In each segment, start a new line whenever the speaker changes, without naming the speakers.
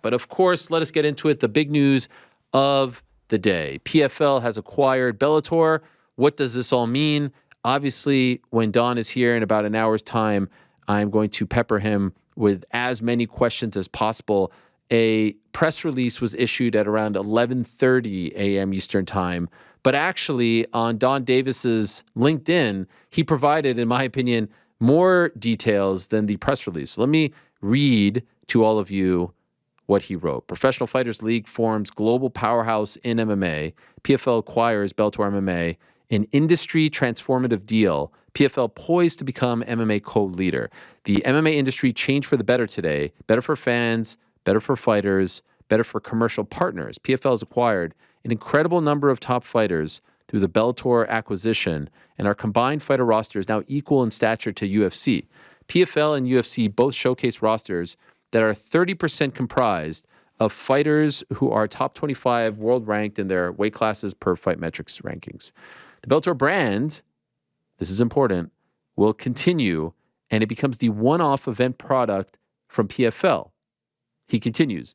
But of course, let us get into it. The big news of the day. PFL has acquired Bellator. What does this all mean? Obviously, when Don is here in about an hour's time, I'm going to pepper him with as many questions as possible. A press release was issued at around 11:30 a.m. Eastern Time. But actually, on Don Davis's LinkedIn, he provided, in my opinion, more details than the press release. Let me read to all of you what he wrote. Professional Fighters League forms global powerhouse in MMA. PFL acquires Bellator MMA, an industry transformative deal. PFL poised to become MMA co-leader. The MMA industry changed for the better today. Better for fans, better for fighters, better for commercial partners. PFL has acquired an incredible number of top fighters through the Bellator acquisition, and our combined fighter roster is now equal in stature to UFC. PFL and UFC both showcase rosters that are 30% comprised of fighters who are top 25 world ranked in their weight classes per Fight Metrics rankings. The Bellator brand, this is important, will continue, and it becomes the one-off event product from PFL. He continues,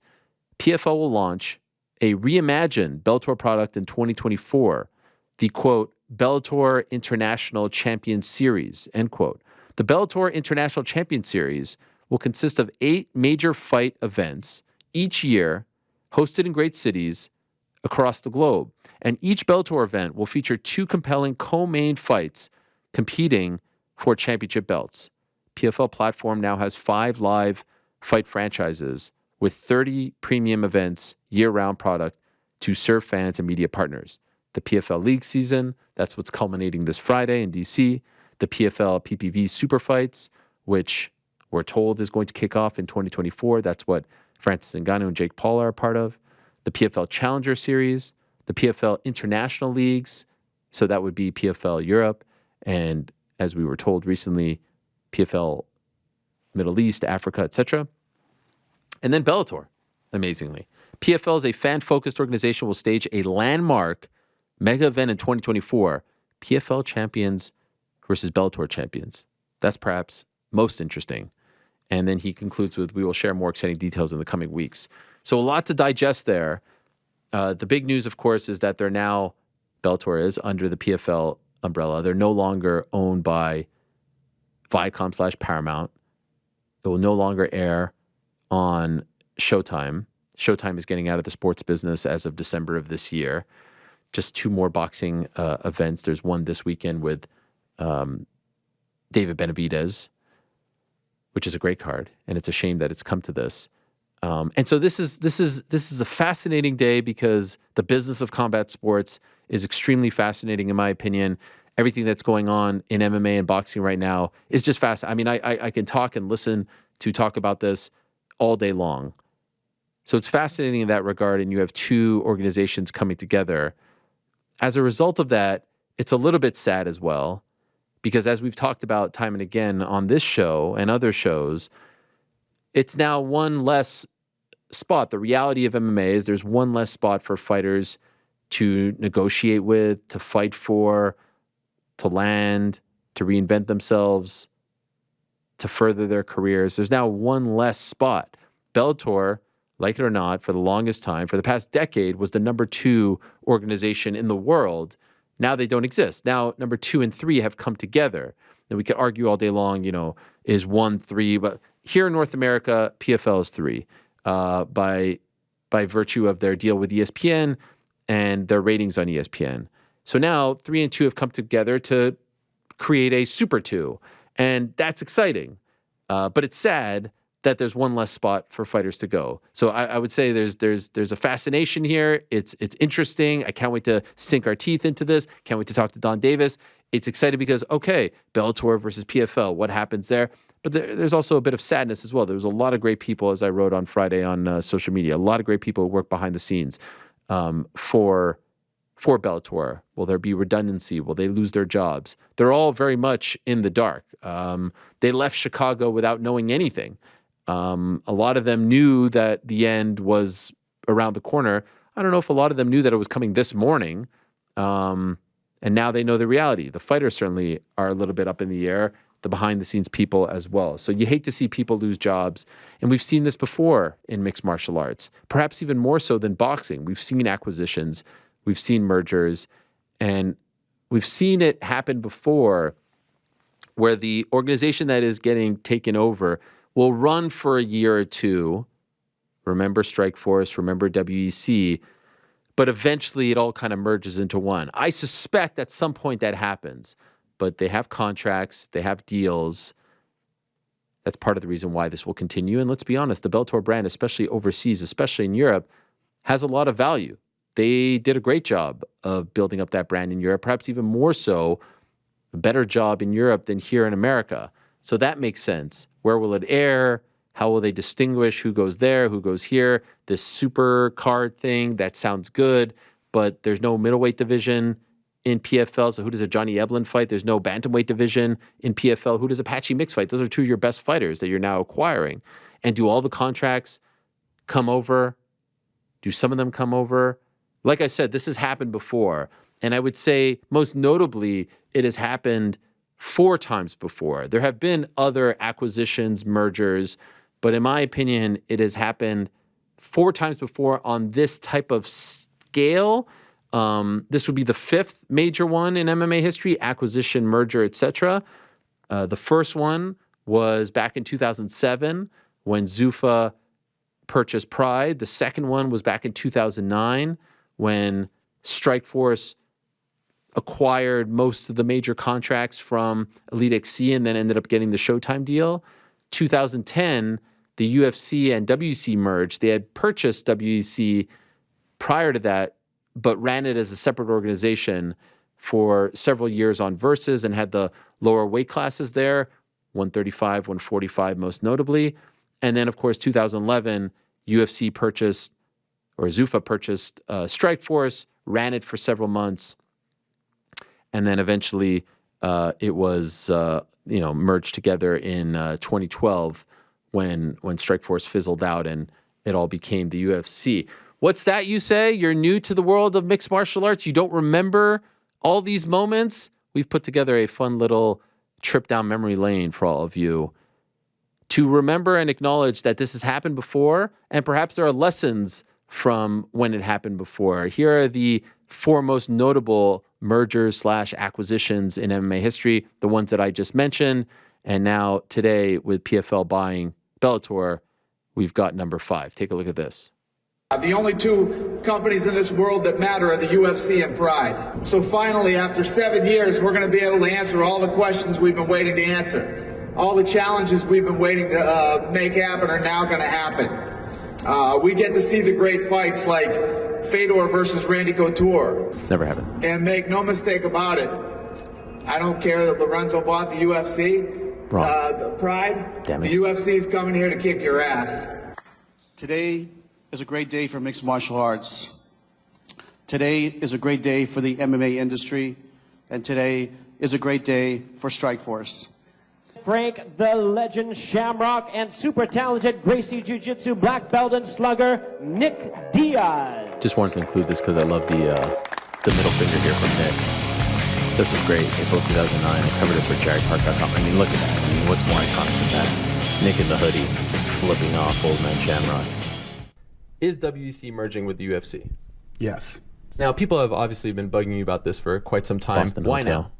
PFL will launch a reimagined Bellator product in 2024, the, quote, Bellator International Champion Series, end quote. The Bellator International Champion Series will consist of 8 major fight events each year, hosted in great cities across the globe. And each Bellator event will feature 2 compelling co-main fights competing for championship belts. PFL platform now has 5 live fight franchises with 30 premium events, year-round product to serve fans and media partners. The PFL League season, that's what's culminating this Friday in DC. The PFL PPV Super Fights, which we're told is going to kick off in 2024. That's what Francis Ngannou and Jake Paul are a part of. The PFL Challenger Series, the PFL International Leagues, so that would be PFL Europe, and as we were told recently, PFL Middle East, Africa, etc. And then Bellator, amazingly. PFL is a fan-focused organization will stage a landmark mega event in 2024, PFL champions versus Bellator champions. That's perhaps most interesting. And then he concludes with, we will share more exciting details in the coming weeks. So a lot to digest there. The big news, of course, is that Bellator is under the PFL umbrella. They're no longer owned by Viacom/Paramount. It will no longer air on Showtime. Showtime is getting out of the sports business as of December of this year. Just 2 more boxing events. There's one this weekend with David Benavidez, which is a great card, and it's a shame that it's come to this. And so this is a fascinating day because the business of combat sports is extremely fascinating, in my opinion. Everything that's going on in MMA and boxing right now is just fast. I mean, I can talk and listen to talk about this all day long. So it's fascinating in that regard, and you have 2 organizations coming together. As a result of that, it's a little bit sad as well, because as we've talked about time and again on this show and other shows, it's now one less spot. The reality of MMA is there's one less spot for fighters to negotiate with, to fight for, to land, to reinvent themselves, to further their careers. There's now one less spot. Bellator, like it or not, for the longest time, for the past decade, was the number 2 organization in the world. Now they don't exist. Now number 2 and 3 have come together. And we could argue all day long, is 1, 3, but here in North America, PFL is 3 by virtue of their deal with ESPN and their ratings on ESPN. So now 3 and 2 have come together to create a Super 2, and that's exciting. But it's sad that there's one less spot for fighters to go. So I would say there's a fascination here. It's interesting. I can't wait to sink our teeth into this. Can't wait to talk to Don Davis. It's exciting because, okay, Bellator versus PFL, what happens there? But there's also a bit of sadness as well. There's a lot of great people, as I wrote on Friday on social media, a lot of great people who work behind the scenes for Bellator. Will there be redundancy? Will they lose their jobs? They're all very much in the dark. They left Chicago without knowing anything. A lot of them knew that the end was around the corner. I don't know if a lot of them knew that it was coming this morning. And now they know the reality. The fighters certainly are a little bit up in the air. the behind-the-scenes people as well. So you hate to see people lose jobs. And we've seen this before in mixed martial arts, perhaps even more so than boxing. We've seen acquisitions, we've seen mergers, and we've seen it happen before where the organization that is getting taken over will run for a year or two. Remember Strikeforce, remember WEC, but eventually it all kind of merges into one. I suspect at some point that happens, but they have contracts, they have deals. That's part of the reason why this will continue. And let's be honest, the Bellator brand, especially overseas, especially in Europe, has a lot of value. They did a great job of building up that brand in Europe, perhaps even more so, a better job in Europe than here in America. So that makes sense. Where will it air? How will they distinguish who goes there, who goes here? This super card thing, that sounds good, but there's no middleweight division in PFL. So who does a Johnny Eblin fight? There's no bantamweight division in PFL. Who does a Patchy Mix fight? Those are two of your best fighters that you're now acquiring. And do all the contracts come over? Do some of them come over? Like I said, this has happened before. And I would say most notably, it has happened 4 times before. There have been other acquisitions, mergers, but in my opinion, it has happened 4 times before on this type of scale. This would be the 5th major one in MMA history, acquisition, merger, etc. The first one was back in 2007 when Zuffa purchased Pride. The second one was back in 2009 when Strikeforce acquired most of the major contracts from Elite XC and then ended up getting the Showtime deal. 2010, the UFC and WEC merged. They had purchased WEC prior to that, but ran it as a separate organization for several years on Versus and had the lower weight classes there, 135, 145 most notably. And then, of course, 2011, UFC purchased, or Zuffa purchased Strikeforce, ran it for several months, and then eventually it was merged together in 2012 when Strikeforce fizzled out and it all became the UFC. What's that you say? You're new to the world of mixed martial arts? You don't remember all these moments? We've put together a fun little trip down memory lane for all of you to remember and acknowledge that this has happened before, and perhaps there are lessons from when it happened before. Here are the 4 most notable mergers / acquisitions in MMA history, the ones that I just mentioned. And now today with PFL buying Bellator, we've got number 5. Take a look at this.
The only 2 companies in this world that matter are the UFC and Pride. So finally, after 7 years, we're going to be able to answer all the questions we've been waiting to answer. All the challenges we've been waiting to make happen are now going to happen. We get to see the great fights like Fedor versus Randy Couture.
Never happened.
And make no mistake about it, I don't care that Lorenzo bought the UFC. The Pride.
Damn it.
The UFC is coming here to kick your ass.
Today is a great day for mixed martial arts. Today is a great day for the MMA industry, and today is a great day for Strikeforce.
Frank the Legend Shamrock and super talented Gracie Jiu-Jitsu black belt and slugger Nick Diaz.
Just wanted to include this because I love the middle finger here from Nick. This was great. April 2009. I covered it for JaredPark.com. I mean, look at that. I mean, what's more iconic than that? Nick in the hoodie, flipping off Old Man Shamrock.
Is WEC merging with the UFC?
Yes.
Now, people have obviously been bugging you about this for quite some time.
Boston
Why
Hotel.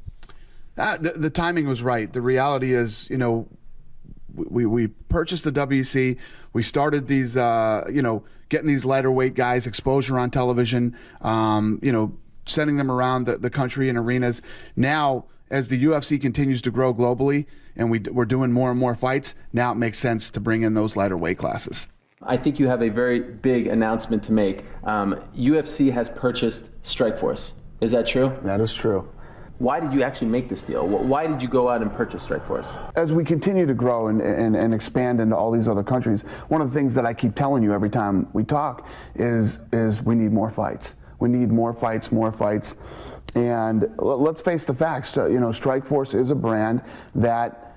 now?
The timing was right. The reality is, we purchased the WEC. We started these, getting these lighter weight guys exposure on television, sending them around the country in arenas. Now, as the UFC continues to grow globally and we're doing more and more fights, now it makes sense to bring in those lighter weight classes.
I think you have a very big announcement to make. UFC has purchased Strikeforce. Is that true?
That is true.
Why did you actually make this deal? Why did you go out and purchase Strikeforce?
As we continue to grow and expand into all these other countries, one of the things that I keep telling you every time we talk is we need more fights. We need more fights. And let's face the facts. Strikeforce is a brand that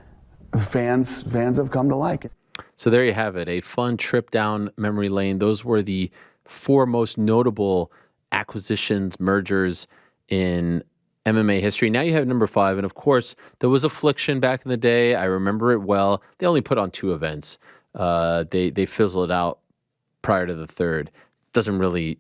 fans have come to like.
So there you have it, a fun trip down memory lane. Those were the 4 most notable acquisitions, mergers in MMA history. Now you have number 5, and of course there was Affliction back in the day. I remember it well. They only put on 2 events. They fizzled out prior to the third. Doesn't really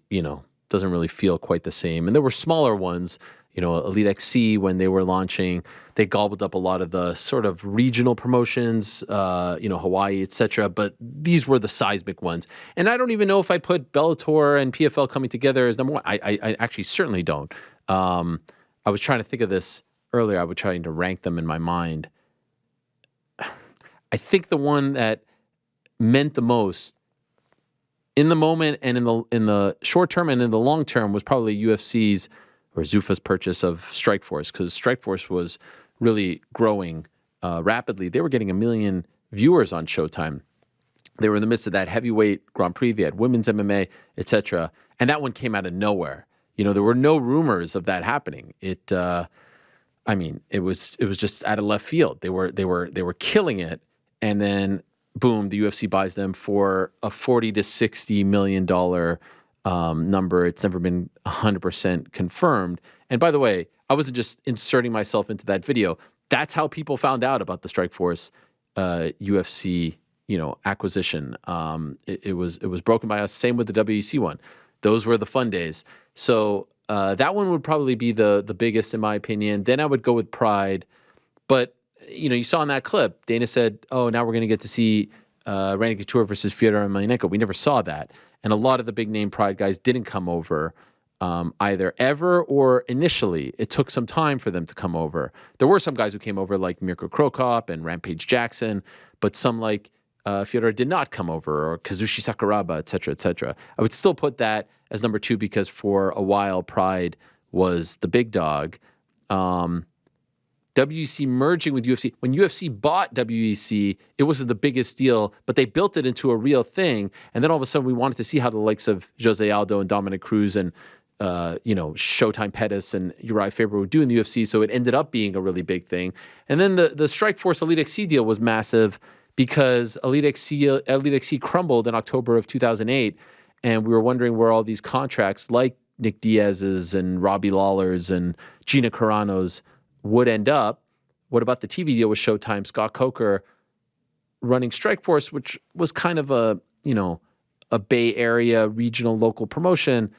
feel quite the same. And there were smaller ones, Elite XC when they were launching. They gobbled up a lot of the sort of regional promotions, Hawaii, etc. But these were the seismic ones. And I don't even know if I put Bellator and PFL coming together as number 1. I actually certainly don't. I was trying to think of this earlier. I was trying to rank them in my mind. I think the one that meant the most in the moment and in the short term and in the long term was probably UFC's or Zuffa's purchase of Strikeforce, because Strikeforce was really growing rapidly. They were getting 1 million viewers on Showtime. They were in the midst of that heavyweight Grand Prix. They had women's MMA, etc. And that one came out of nowhere. There were no rumors of that happening. It was just out of left field. They were killing it, and then boom, the UFC buys them for a $40 to $60 million number. It's never been 100% confirmed. And by the way, I wasn't just inserting myself into that video. That's how people found out about the Strikeforce UFC acquisition. It was broken by us. Same with the WEC one. Those were the fun days. So that one would probably be the biggest in my opinion. Then I would go with Pride. But, you saw in that clip, Dana said, oh, now we're going to get to see Randy Couture versus Fyodor Emelianenko. We never saw that. And a lot of the big name Pride guys didn't come over either ever or initially. It took some time for them to come over. There were some guys who came over like Mirko Krokop and Rampage Jackson, but some like Fyodor did not come over, or Kazushi Sakuraba, et cetera, et cetera. I would still put that as number 2 because for a while Pride was the big dog. WEC merging with UFC. When UFC bought WEC, it wasn't the biggest deal, but they built it into a real thing. And then all of a sudden we wanted to see how the likes of Jose Aldo and Dominic Cruz and Showtime Pettis and Uriah Faber would do in the UFC. So it ended up being a really big thing. And then the Strikeforce Elite XC deal was massive because Elite XC crumbled in October of 2008. And we were wondering where all these contracts like Nick Diaz's and Robbie Lawler's and Gina Carano's would end up. What about the TV deal with Showtime? Scott Coker running Strikeforce, which was kind of a Bay Area regional local promotion,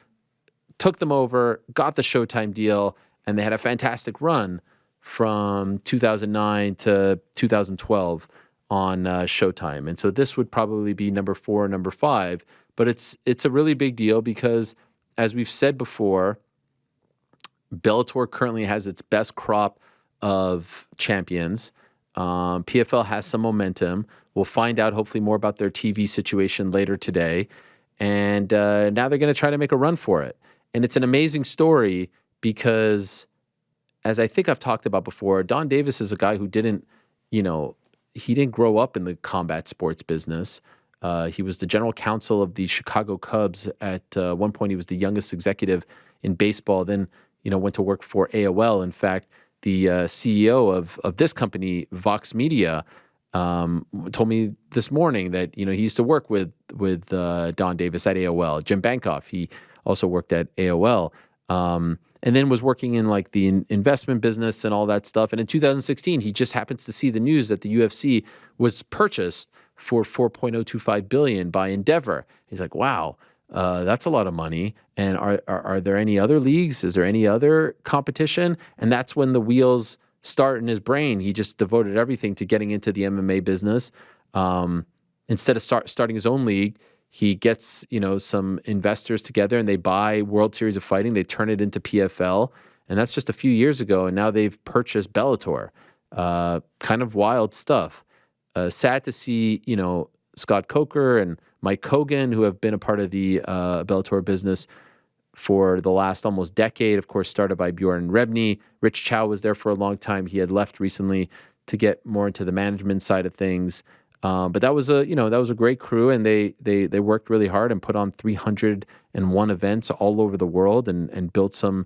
took them over, got the Showtime deal, and they had a fantastic run from 2009 to 2012 on Showtime. And so this would probably be number 4 or number 5, but it's a really big deal because, as we've said before, Bellator currently has its best crop of champions. PFL has some momentum. We'll find out hopefully more about their TV situation later today. And now they're going to try to make a run for it. And it's an amazing story because, as I think I've talked about before, Don Davis is a guy who didn't grow up in the combat sports business. He was the general counsel of the Chicago Cubs. At one point, he was the youngest executive in baseball. Then went to work for AOL. In fact, the CEO of this company, Vox Media, told me this morning that he used to work with Don Davis at AOL. Jim Bankoff, he also worked at AOL, and then was working in like the investment business and all that stuff. And in 2016, he just happens to see the news that the UFC was purchased for $4.025 billion by Endeavor. He's like, wow. That's a lot of money. And are there any other leagues? Is there any other competition? And that's when the wheels start in his brain. He just devoted everything to getting into the MMA business. Instead of starting his own league, he gets some investors together and they buy World Series of Fighting. They turn it into PFL, and that's just a few years ago. And now they've purchased Bellator. Kind of wild stuff. Sad to see Scott Coker and Mike Kogan, who have been a part of the Bellator business for the last almost decade, of course, started by Bjorn Rebney. Rich Chow was there for a long time. He had left recently to get more into the management side of things. But that was a great crew, and they worked really hard and put on 301 events all over the world and built some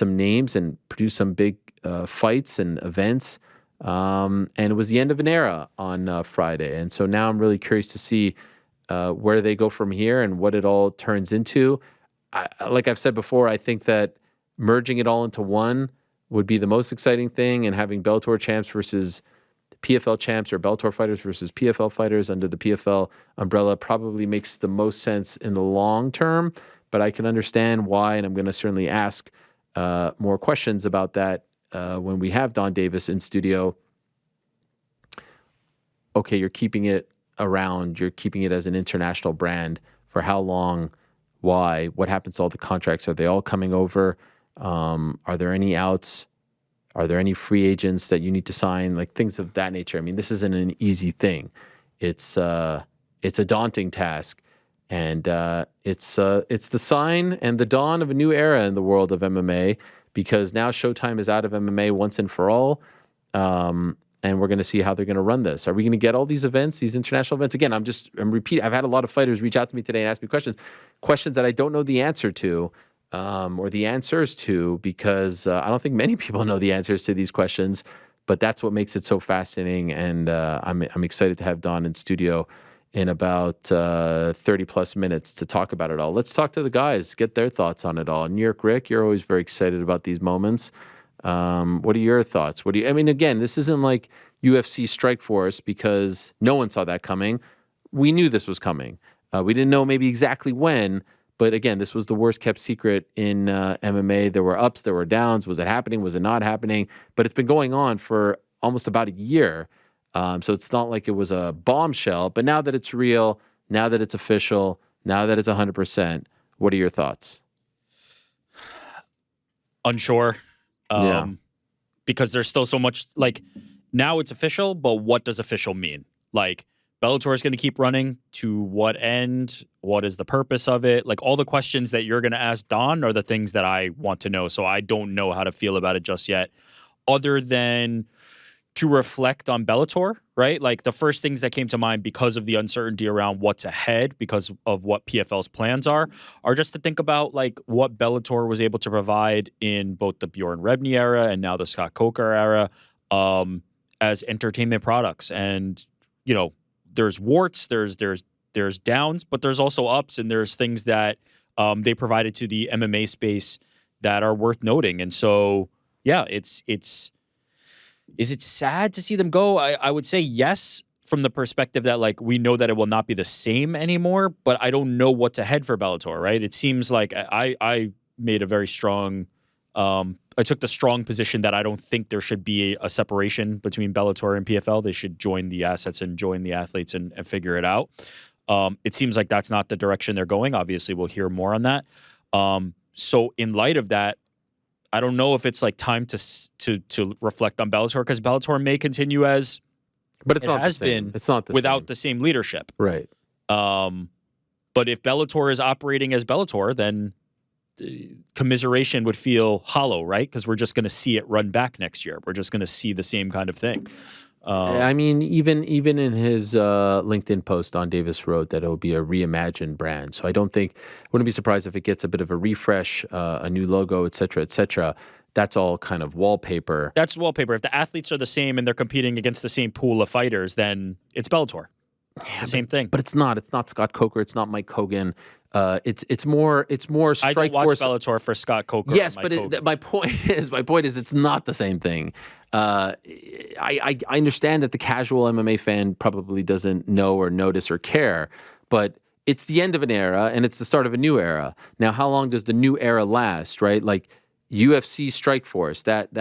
names and produced some big fights and events. And it was the end of an era on Friday. And so now I'm really curious to see where they go from here and what it all turns into. Like I've said before, I think that merging it all into one would be the most exciting thing, and having Bellator champs versus PFL champs, or Bellator fighters versus PFL fighters under the PFL umbrella, probably makes the most sense in the long term. But I can understand why, and I'm going to certainly ask more questions about that when we have Don Davis in studio. Okay, you're keeping it around, you're keeping it as an international brand. For how long? Why? What happens to all the contracts? Are they all coming over? Are there any outs? Are there any free agents that you need to sign? Like things of that nature. I mean, this isn't an easy thing. It's a daunting task, and it's the sign and the dawn of a new era in the world of MMA, because now Showtime is out of MMA once and for all. And we're going to see how they're going to run this. Are we going to get all these events, these international events? Again, I'm repeating. I've had a lot of fighters reach out to me today and ask me questions that I don't know the answer to, or the answers to, because I don't think many people know the answers to these questions. But that's what makes it so fascinating. And I'm excited to have Don in studio in about 30 plus minutes to talk about it all. Let's talk to the guys, get their thoughts on it all. New York Rick, you're always very excited about these moments. What are your thoughts? I mean, again, this isn't like UFC Strikeforce, because no one saw that coming. We knew this was coming. We didn't know maybe exactly when, but again, this was the worst kept secret in MMA. There were ups, there were downs. Was it happening? Was it not happening? But it's been going on for almost about a year. So it's not like it was a bombshell, but now that it's real, now that it's official, now that it's 100%, what are your thoughts?
Unsure. Because there's still so much, like, now it's official, but what does official mean? Like, Bellator is going to keep running. To what end? What is the purpose of it? Like, all the questions that you're going to ask Don are the things that I want to know. So I don't know how to feel about it just yet, other than to reflect on Bellator, right? Like, the first things that came to mind, because of the uncertainty around what's ahead, because of what PFL's plans are just to think about, like, what Bellator was able to provide in both the Bjorn Rebney era and now the Scott Coker era, as entertainment products. And, you know, there's warts, there's downs, but there's also ups, and there's things that they provided to the MMA space that are worth noting. And so, yeah, is it sad to see them go? I would say yes, from the perspective that, like, we know that it will not be the same anymore, but I don't know what's ahead for Bellator, right? It seems like I made a very strong, I took the strong position that I don't think there should be a separation between Bellator and PFL. They should join the assets and join the athletes and figure it out. It seems like that's not the direction they're going. Obviously, we'll hear more on that. So in light of that, I don't know if it's like time to reflect on Bellator, because Bellator may continue as,
but it's not
has
the same.
been.
It's not the
without
same.
the same leadership,
Right?
But if Bellator is operating as Bellator, then commiseration would feel hollow, right? Because we're just going to see it run back next year. We're just going to see the same kind of thing.
I mean, even in his LinkedIn post, Don Davis wrote that it'll be a reimagined brand. So I wouldn't be surprised if it gets a bit of a refresh, a new logo, et cetera, et cetera. That's all kind of wallpaper.
That's wallpaper. If the athletes are the same and they're competing against the same pool of fighters, then it's Bellator. It's the same thing.
But it's not. It's not Scott Coker. It's not Mike Hogan. It's more Strikeforce.
I don't watch Bellator for Scott Coker.
Yes, but my point is it's not the same thing. I understand that the casual MMA fan probably doesn't know or notice or care, but it's the end of an era and it's the start of a new era. Now, how long does the new era last? Right, like UFC Strikeforce, that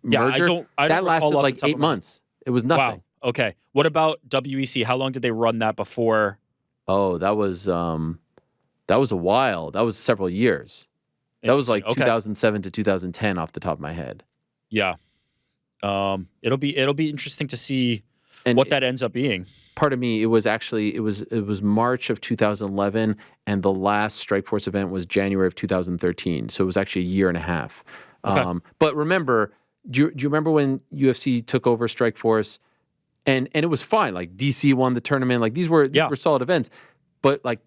merger, that lasted like 8 months. It was nothing.
Wow. Okay. What about WEC? How long did they run that before?
Oh, that was a while. That was several years. That was like 2007 to 2010 off the top of my head.
Yeah. It'll be interesting to see what that ends up being.
Part of me, it was March of 2011, and the last Strikeforce event was January of 2013. So it was actually a year and a half.
Okay.
But remember, do you remember when UFC took over Strikeforce? And it was fine. Like DC won the tournament. Like these were solid events. But like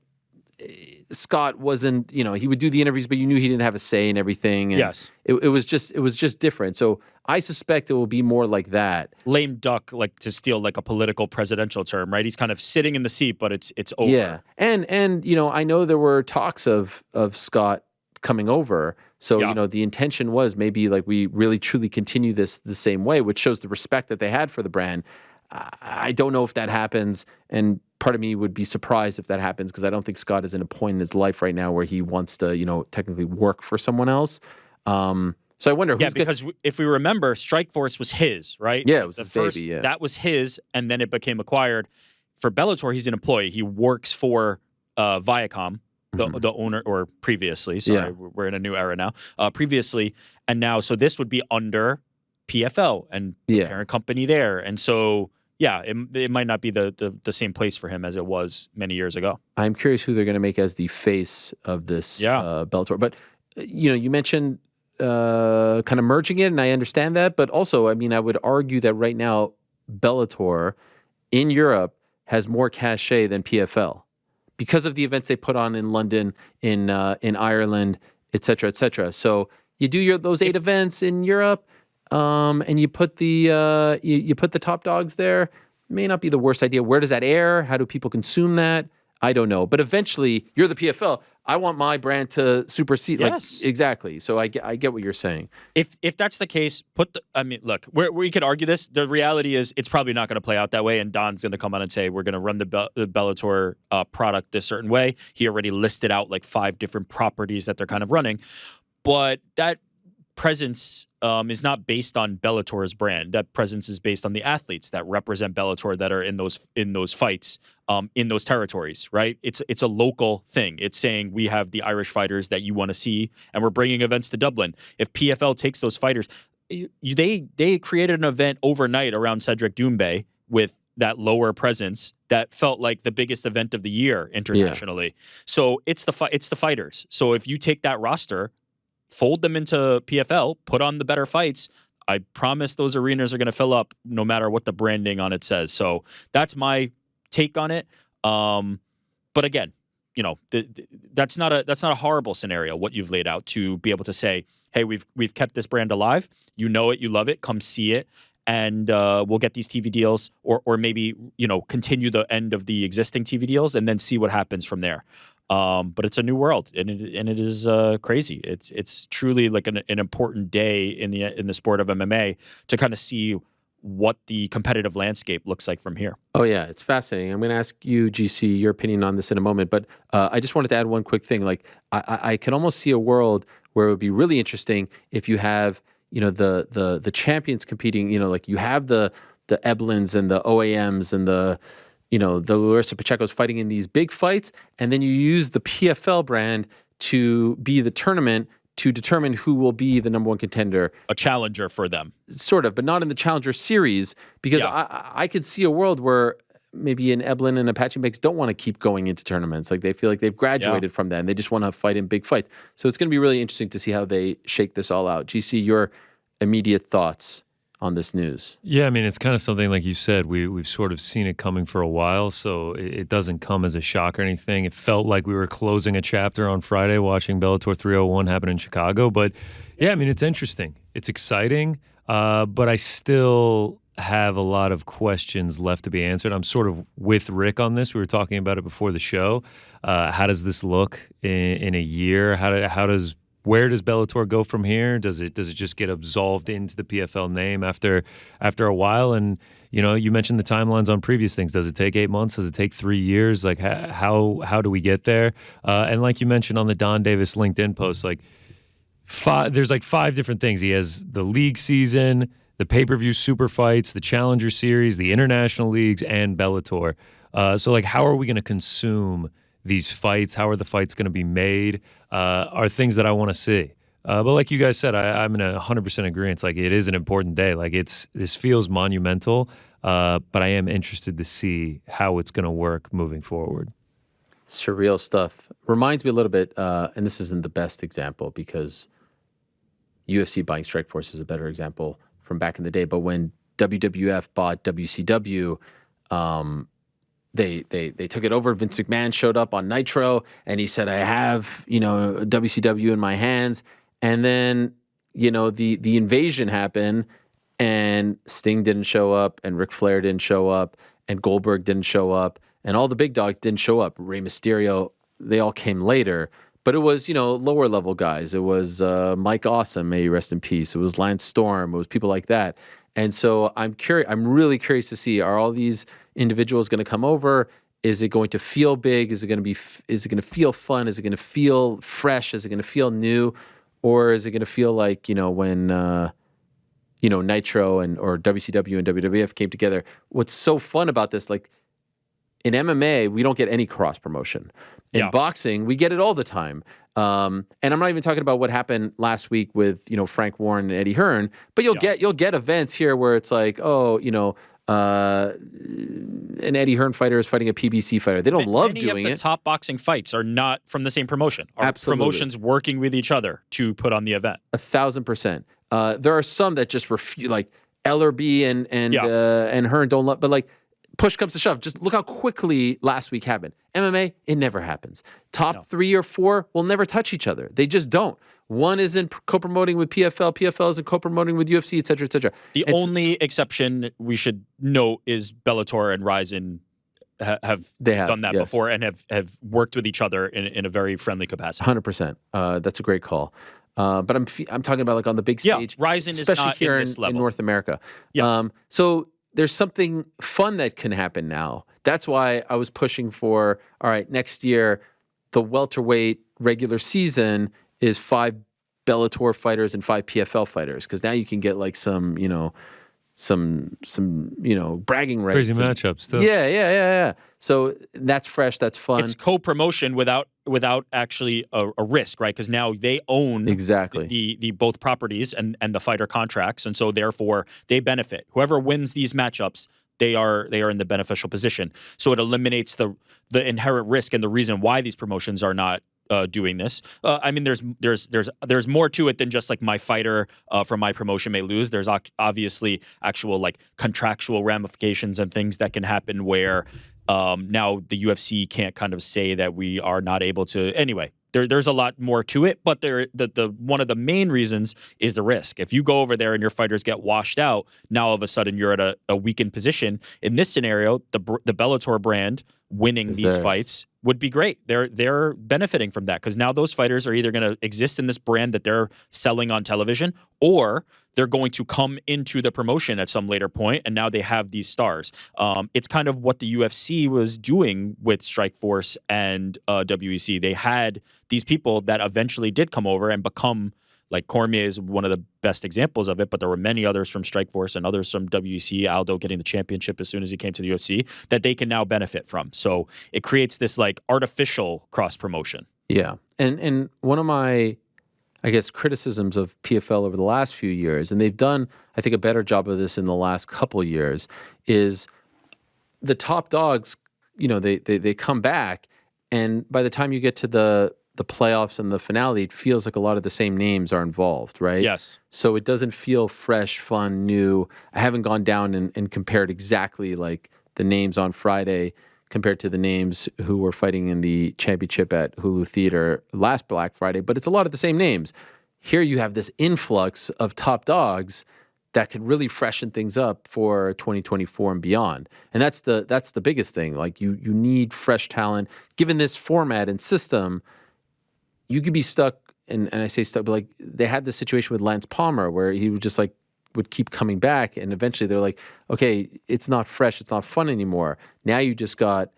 Scott wasn't, he would do the interviews, but you knew he didn't have a say in everything. And
yes.
It was just different. So I suspect it will be more like that.
Lame duck, like to steal like a political presidential term, right? He's kind of sitting in the seat, but it's over.
Yeah. And I know there were talks of Scott coming over. So,
Yeah.
the intention was maybe like we really truly continue this the same way, which shows the respect that they had for the brand. I don't know if that happens. And part of me would be surprised if that happens because I don't think Scott is in a point in his life right now where he wants to, technically work for someone else. So I wonder who's
because if we remember, Strikeforce was his, right?
Yeah, it was
the
his
first,
baby, yeah.
That was his, and then it became acquired. For Bellator, he's an employee. He works for Viacom, the owner, or previously. Sorry,
Yeah.
we're in a new era now. Previously, and now, so this would be under PFL and the
Yeah.
parent company there. And so, yeah, it might not be the same place for him as it was many years ago.
I'm curious who they're going to make as the face of this Bellator. But you mentioned kind of merging it, and I understand that. But also, I mean, I would argue that right now Bellator in Europe has more cachet than PFL because of the events they put on in London, in Ireland, et cetera, et cetera. So you do those 8 events in Europe, and you put the you put the top dogs there. May not be the worst idea. Where does that air? How do people consume that? I don't know. But eventually, you're the PFL. I want my brand to supersede.
Yes.
Like, exactly. So I get what you're saying.
If that's the case, look, we could argue this. The reality is it's probably not going to play out that way, and Don's going to come on and say we're going to run the Bellator product this certain way. He already listed out like 5 different properties that they're kind of running, but that presence is not based on Bellator's brand. That presence is based on the athletes that represent Bellator that are in those fights, in those territories, right? It's a local thing. It's saying we have the Irish fighters that you want to see, and we're bringing events to Dublin. If PFL takes those fighters, they created an event overnight around Cedric Doumbé with that lower presence that felt like the biggest event of the year internationally. Yeah. So it's the fighters. So if you take that roster, fold them into PFL, put on the better fights, I promise those arenas are going to fill up no matter what the branding on it says. So that's my take on it. But again, that's not a horrible scenario, what you've laid out, to be able to say, hey, we've kept this brand alive. You know it, you love it, come see it. And we'll get these TV deals or maybe, continue the end of the existing TV deals and then see what happens from there. But it's a new world, and it is crazy. It's truly like an important day in the sport of MMA to kind of see what the competitive landscape looks like from here.
Oh yeah, it's fascinating. I'm going to ask you, GC, your opinion on this in a moment, but I just wanted to add one quick thing. Like I can almost see a world where it would be really interesting if you have the champions competing. Like you have the Eblins and the OAMs and the Larissa Pacheco's fighting in these big fights, and then you use the PFL brand to be the tournament to determine who will be the number one contender.
A challenger for them.
Sort of, but not in the Challenger Series, because I could see a world where maybe an Eblin and Apache Mix don't want to keep going into tournaments. Like they feel like they've graduated from that, and they just want to fight in big fights. So it's going to be really interesting to see how they shake this all out. GC, your immediate thoughts on this news?
Yeah, I mean, it's kind of something like you said, we've sort of seen it coming for a while, so it doesn't come as a shock or anything. It felt like we were closing a chapter on Friday watching Bellator 301 happen in Chicago, but yeah, I mean, it's interesting. It's exciting, but I still have a lot of questions left to be answered. I'm sort of with Rick on this. We were talking about it before the show. How does this look in a year? Where does Bellator go from here? Does it just get absolved into the PFL name after a while? And you mentioned the timelines on previous things. Does it take 8 months? Does it take 3 years? Like how do we get there? And like you mentioned on the Don Davis LinkedIn post, like there's like 5 different things. He has the league season, the pay-per-view super fights, the Challenger Series, the international leagues, and Bellator. So like, how are we going to consume these fights? How are the fights going to be made? Are things that I want to see. But like you guys said, I'm in 100% agreement. It's like it is an important day. Like this feels monumental, but I am interested to see how it's going to work moving forward.
Surreal stuff. Reminds me a little bit, and this isn't the best example because UFC buying Strikeforce is a better example from back in the day. But when WWF bought WCW, They took it over. Vince McMahon showed up on Nitro, and he said, "I have WCW in my hands." And then the invasion happened, and Sting didn't show up, and Ric Flair didn't show up, and Goldberg didn't show up, and all the big dogs didn't show up. Rey Mysterio, they all came later. but it was, lower level guys. It was Mike Awesome, may he rest in peace. It was Lance Storm. It was people like that. And so I'm really curious to see, are all these individuals going to come over? Is it going to feel big? Is it going to feel fun? Is it going to feel fresh? Is it going to feel new? Or is it going to feel like, when Nitro or WCW and WWF came together? What's so fun about this, like in MMA, we don't get any cross promotion. In boxing, we get it all the time. And I'm not even talking about what happened last week with, Frank Warren and Eddie Hearn, but you'll get events here where it's like, an Eddie Hearn fighter is fighting a PBC fighter. They don't love doing it.
Many of the top boxing fights are not from the same promotion. Are promotions working with each other to put on the event?
1,000%. There are some that just refuse, like Ellerby and Hearn don't love, but like push comes to shove. Just look how quickly last week happened. MMA, it never happens. Top 3 or 4 will never touch each other. They just don't. One isn't co-promoting with PFL. PFL isn't co-promoting with UFC, et cetera, et cetera.
The only exception we should note is Bellator and Ryzen have done that before and have worked with each other in a very friendly capacity.
100%. That's a great call. But I'm talking about like on the big stage.
Ryzen is
especially
not
here
in this level.
in North America.
Yeah.
So there's something fun that can happen now. That's why I was pushing for, all right, next year, the welterweight regular season is 5 Bellator fighters and 5 PFL fighters, because now you can get like some bragging rights.
Crazy matchups too.
Yeah. So that's fresh. That's fun.
It's co-promotion without actually a risk, right? Because now they own
exactly
the both properties and the fighter contracts, and so therefore they benefit. Whoever wins these matchups, they are in the beneficial position. So it eliminates the inherent risk and the reason why these promotions are not doing this. I mean, there's more to it than just like my fighter from my promotion may lose. There's obviously actual like contractual ramifications and things that can happen where now the UFC can't kind of say that we are not able to. Anyway, there's a lot more to it, but the one of the main reasons is the risk. If you go over there and your fighters get washed out, now all of a sudden you're at a weakened position. In this scenario, the Bellator brand winning these fights would be great. They're benefiting from that because now those fighters are either going to exist in this brand that they're selling on television, or they're going to come into the promotion at some later point, and now they have these stars. It's kind of what the UFC was doing with Strikeforce and WEC. They had these people that eventually did come over and become, like Cormier is one of the best examples of it, but there were many others from Strikeforce and others from WEC, Aldo getting the championship as soon as he came to the UFC, that they can now benefit from. So it creates this like artificial cross promotion.
Yeah. And one of my, I guess, criticisms of PFL over the last few years, and they've done, I think, a better job of this in the last couple of years, is the top dogs, they come back, and by the time you get to the playoffs and the finale, it feels like a lot of the same names are involved, right?
Yes.
So it doesn't feel fresh, fun, new. I haven't gone down and compared exactly like the names on Friday compared to the names who were fighting in the championship at Hulu Theater last Black Friday, but it's a lot of the same names. Here you have this influx of top dogs that can really freshen things up for 2024 and beyond. And that's the biggest thing. Like you need fresh talent. Given this format and system, you could be stuck, and I say stuck, but like they had this situation with Lance Palmer where he would just like would keep coming back, and eventually they're like, okay, it's not fresh, it's not fun anymore. Now you just got,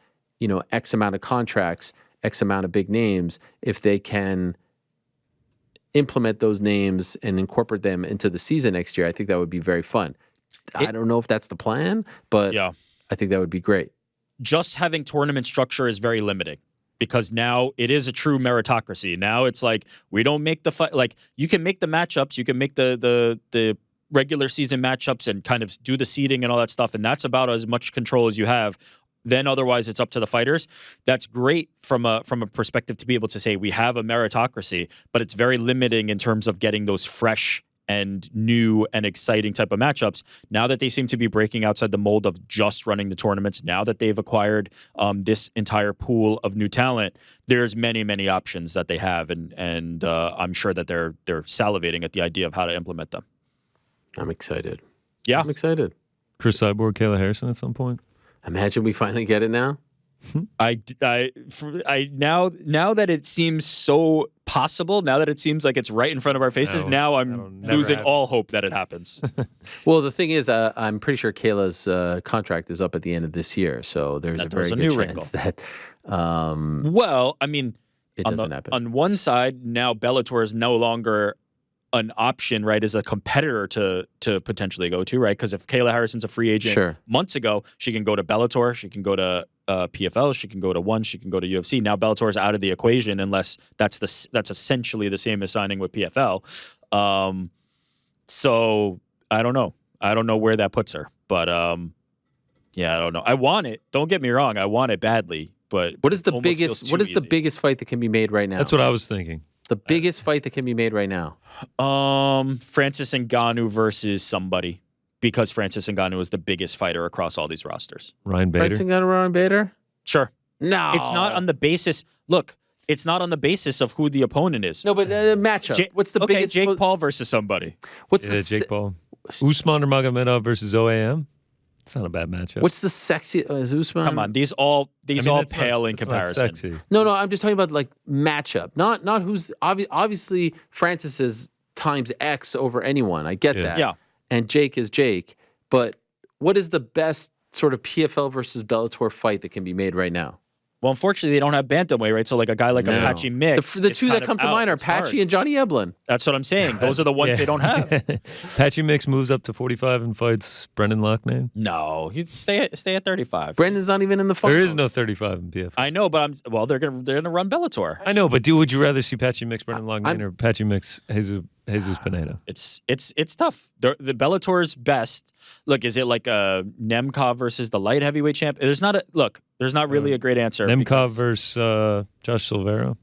X amount of contracts, X amount of big names. If they can implement those names and incorporate them into the season next year, I think that would be very fun. I don't know if that's the plan, but I think that would be great.
Just having tournament structure is very limiting, because now it is a true meritocracy. Now it's like we don't make the fight. Like you can make the matchups, you can make the regular season matchups and kind of do the seeding and all that stuff, and that's about as much control as you have. Then otherwise it's up to the fighters. That's great from a perspective to be able to say we have a meritocracy, but it's very limiting in terms of getting those fresh and new and exciting type of matchups. Now that they seem to be breaking outside the mold of just running the tournaments, now that they've acquired this entire pool of new talent, there's many options that they have, and I'm sure that they're salivating at the idea of how to implement them.
I'm excited.
Yeah,
I'm excited.
Chris Cyborg, Kayla Harrison at some point.
Imagine we finally get it now.
Now that it seems so possible, now that it seems like it's right in front of our faces, now I'm losing all hope that it happens.
Well, the thing is, I'm pretty sure Kayla's contract is up at the end of this year, so there's a very good chance that.
Well, I mean,
it doesn't happen.
On one side, now Bellator is no longer an option, right, as a competitor to potentially go to, right? Because if Kayla Harrison's a free agent months ago, she can go to Bellator, she can go to PFL, she can go to ONE, she can go to UFC. Now Bellator is out of the equation unless that's essentially the same as signing with PFL. So I don't know. I don't know where that puts her, but yeah, I don't know. I want it. Don't get me wrong. I want it badly, but
what is the biggest? What is the biggest fight that can be made right now?
That's what I was thinking.
The biggest fight that can be made right now.
Francis Ngannou versus somebody, because Francis Ngannou is the biggest fighter across all these rosters.
Ryan Bader.
Francis Ngannou, Ryan Bader.
Sure.
No,
it's not on the basis. Look, it's not on the basis of who the opponent is.
No, but matchup. What's the biggest?
Jake Paul versus somebody.
What's the
Jake Paul? Usman or Magomedov versus OAM. It's not a bad matchup.
What's the sexy? Is Usman?
Come on, these all pale in comparison.
Sexy.
No, I'm just talking about like matchup, not who's obviously Francis is times X over anyone. I get that.
Yeah.
And Jake is Jake, but what is the best sort of PFL versus Bellator fight that can be made right now?
Well, unfortunately, they don't have bantamweight, right? So like a guy like a Patchy Mix.
The two that come to mind are Patchy and Johnny Eblin.
That's what I'm saying. Those are the ones they don't have.
Patchy Mix moves up to 45 and fights Brendan Loughnane.
No, he'd stay at 35.
Brendan's not even in the fight.
There is no 35 in PFL.
I know, but they're gonna run Bellator.
I know, but would you rather see Patchy Mix Brendan Loughnane or Patchy Mix Jesus Pineda?
It's tough. The Bellator's best. Look, is it like a Nemkov versus the light heavyweight champ? There's not really a great answer.
Nemkov versus Josh Silveira.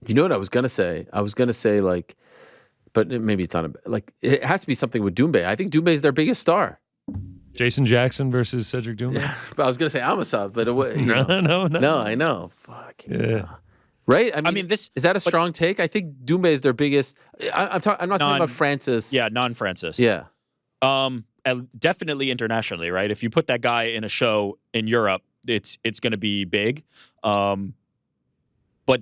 You know what I was gonna say? I was gonna say like, but maybe it's not it has to be something with Doumbé. I think Doumbé is their biggest star.
Jason Jackson versus Cedric Doumbé.
Yeah, but I was gonna say Amasov, but
no,
I know. Fuck
yeah.
Right? I mean, is that a strong take? I think Doumbé is their biggest. I'm not talking about Francis.
Yeah, non-Francis.
Yeah.
Definitely internationally, right? If you put that guy in a show in Europe, it's going to be big. But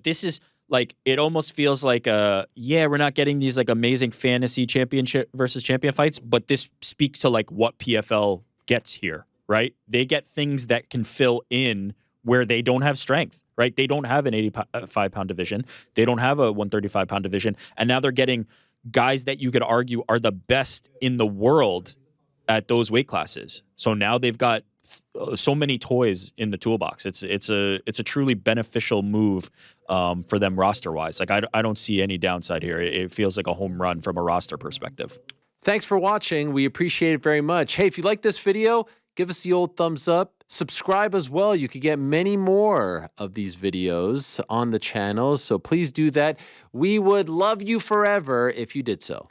this is like, it almost feels like we're not getting these like amazing fantasy championship versus champion fights, but this speaks to like what PFL gets here, right? They get things that can fill in where they don't have strength, right? They don't have an 85-pound division. They don't have a 135-pound division. And now they're getting guys that you could argue are the best in the world at those weight classes. So now they've got so many toys in the toolbox. It's a truly beneficial move for them roster-wise. Like I don't see any downside here. It feels like a home run from a roster perspective.
Thanks for watching. We appreciate it very much. Hey, if you like this video, give us the old thumbs up. Subscribe as well. You could get many more of these videos on the channel, so please do that. We would love you forever if you did so.